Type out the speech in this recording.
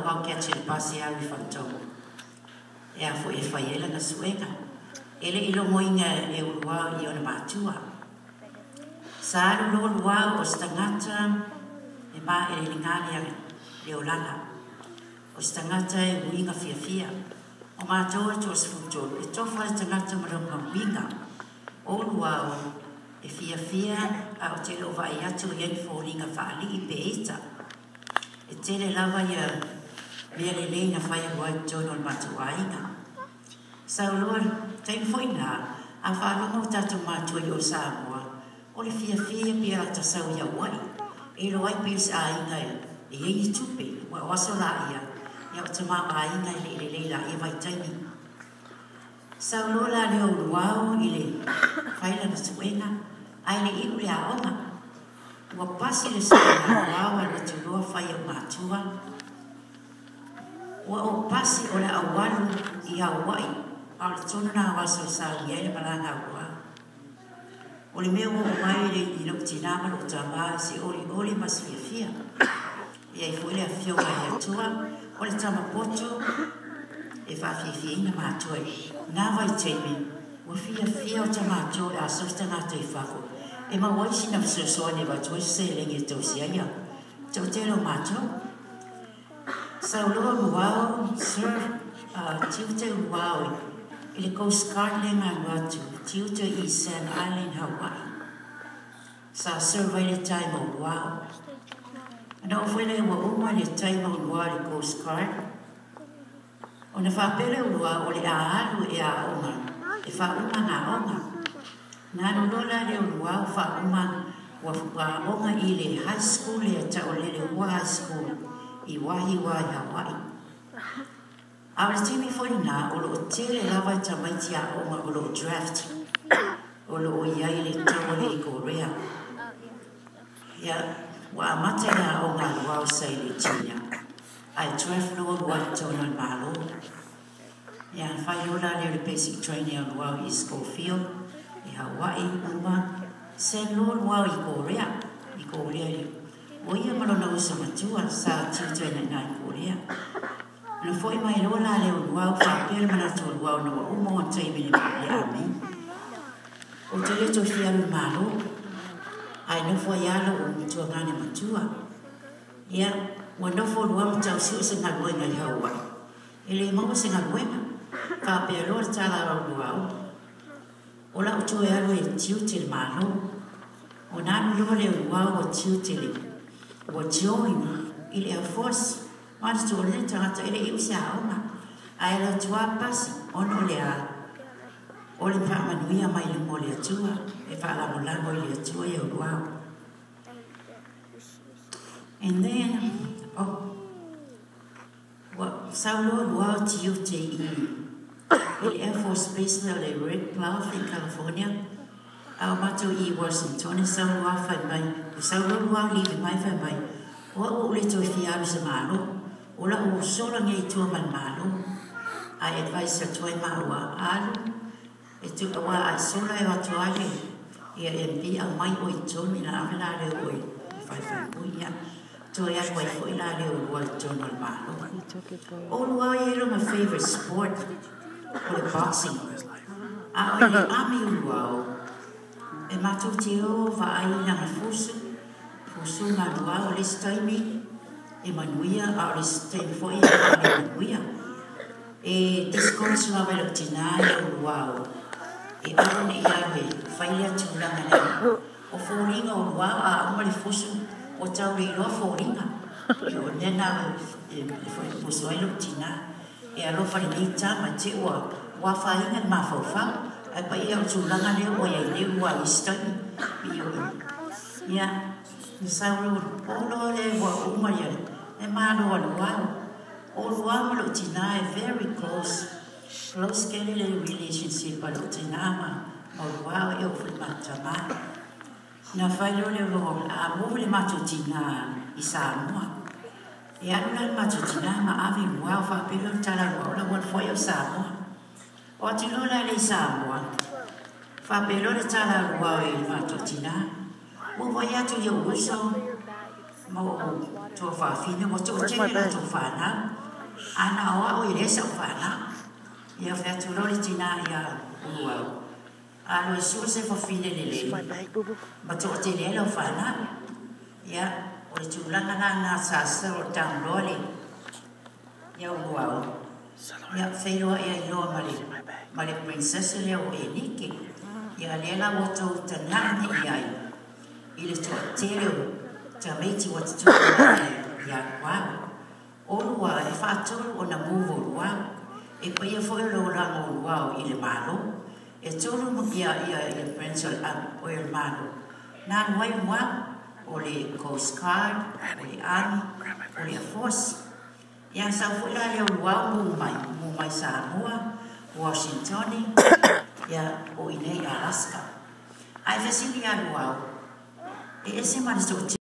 luau kia te pasi au I whantou. E a fo e whaiela na suenga. Ele ilo moinga e luau I ona mātua. Sa alu lo luau o stangata e mā e lingani a leolana. O stangata e uinga fia fia. O mātua to sfuto e tofa e tangata marunga winga. O luau e fia fia a o te lo vai atu I en fōringa whaali I peeta. E tele lava ia mea le leina whai wai tono al matua inga. Sau loa, taim whaina, a whārongo tatu mātua I o Samoa, o le fia fia pia ata sau ia wai. E lo ai pils a inga e I tupe, wa waso la ia o te mā a inga le leila e vai taimi. Sau loa la leo luau I le whaila na suenga, ai le iu le a onga. Ua pasi le suenga luau na tu loa whai o mātua. Ua o pasi o le awalu I Hawaii, a le tonu na waso sa ia le malanga ua. O le mea o mai le I lo tinama lo tama si oli mas fia fia. Ia I fwile a fionga I atua, o le tama poto, e wha fia fia ina mātua. Nā vai teimi, ua fia fia o tama atua a sosta ngā te whako. E ma waisi na whasosoa ne watua se lengi e tausi aia. Tau te lo mātua. Sau loa luau, sir, tiu te luau, I le Coast Guard le ngā watu, tiu te I Sand Island, Hawaii. Sa survey le taimo luau. Ana o whele ua uma le taimo luau le Coast Guard. O na whapele luau o le aalu e a onga, e wha uma ngā onga. Nā lola le luau wha uma wa onga I le high school le ta o le ua high school. I wahi wai Hawaii. A le timi whaina o lo tele lawa ta maiti a onga o lo draft. O lo o iai le tau le I Korea. Ia, wa amate na onga luau sai le tina. Ai draft lo wa tona malo. Ia, whai lola le basic training o luau I Schofield. I Hawaii, uma. Sen lo luau I Korea. I Korea le. O ia malona usa matua sa tiutua na nai Korea. Na foi mai lola le luau whapere manatua luau na wa umo o taimi le ami. O te leto fialu malo, ai nofo ialo o mitua ngane matua. Ia, wa nofo luau tau siu se ngaluenga I Hawaii. Ele mau se ngaluenga, whapere loa tala au luau. O la utua ialo e tiute malo, o nanu loa le luau o tiute le. Ua join I le Air Force, mara tu le tangata ele iu se aonga. Ai la tua pasi, ono le a. O le whamanuia mai le mo le atua, e whaalamolango I le atua I luau. And then, saulo luau tiu te I Air Force Base na le Red Bluff in California. Au mato I Washington e sau lua whai mai, o sau lua liwi mai whai mai. O o le toi fiaru sa malo, o la o sola ngei tua man malo. Ai advice a toi maua alu, e tu awa ai sola e watu ale, ia MB au mai o I tonu na awela le oi, whai puia. Toi atu ai fo ila le o lua tonu al malo. O lua I ero my favorite sport, o le boxing. A o le ami luau, e matou te o vai na fusu ngā lua o le staimi e manuia a o le staimi foi e manuia e discourse la vela tina e o lua e arone I awe whaile atu langa nei o fōringa o lua a uma le fusu o tau le iloa fōringa e o nena e fusu ai lo tina e alofa le nei tama te ua wawhainga ma whawhau ai pa ia o tūlanga leo o iai leo ua I staimi I o ia ni sauro olo le wa uma ia e malo al wao o luau lo tina e very close kele le relationship lo tina ma o luau e o matama na failo le lo a mo le matutina I Samoa e anu le matutina ma ave luau fa pelo tala luau la wal foi o Samoa o tino la le Samoa fa pelo le tala luau e matutina o vai atu yo uso mo to fa fine mo to che na to fa na ana o i resa fa na ia fa tu lo tina ia ua a lo su se fa fine le ma to te le lo fa na ia o tu la na sa se o tan lo le ia ua ia fe lo ia lo ma le princess le o e niki ia le la mo to tana ni ia i le to te le ta meiti wa tu ya wa o wa e fa tu o na muvo wa e pa ia fo lo la mo wa i le malo e tu mo ia e pencil o il malo na wa wa o le coast guard o le army o le force ya sa fo la le wa mo mai sa moa Washington ya o i nei Alaska ai fa si ia wa e ese ma